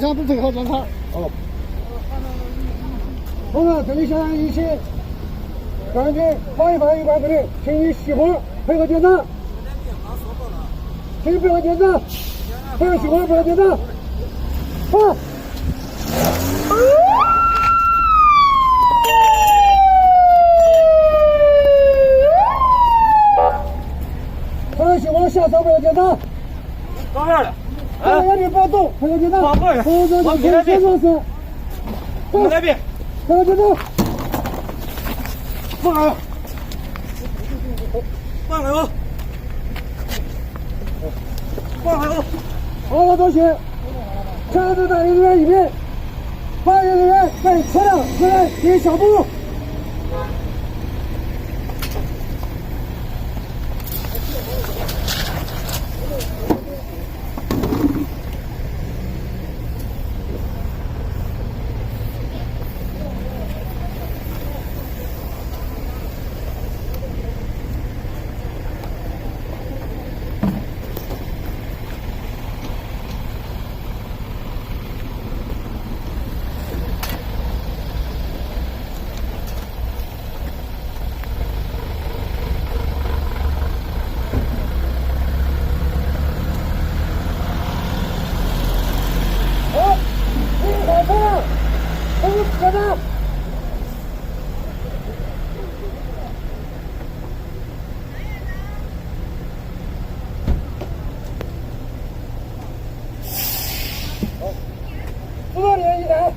枪不配合检查。哦。同志，这里现场一起，赶紧防疫防疫管部队，请你熄火，配合检查。请配合检查，配合熄火，配合检查。好。配合熄火，下车配合检查。到这儿了。原地不要动，配合检查。往后边。往前边。往那边。配合检查。放开。放开我。放开我。好的，同学，车子在人员一边，发现人员在车辆前来进行小步。检查。工作人员一来。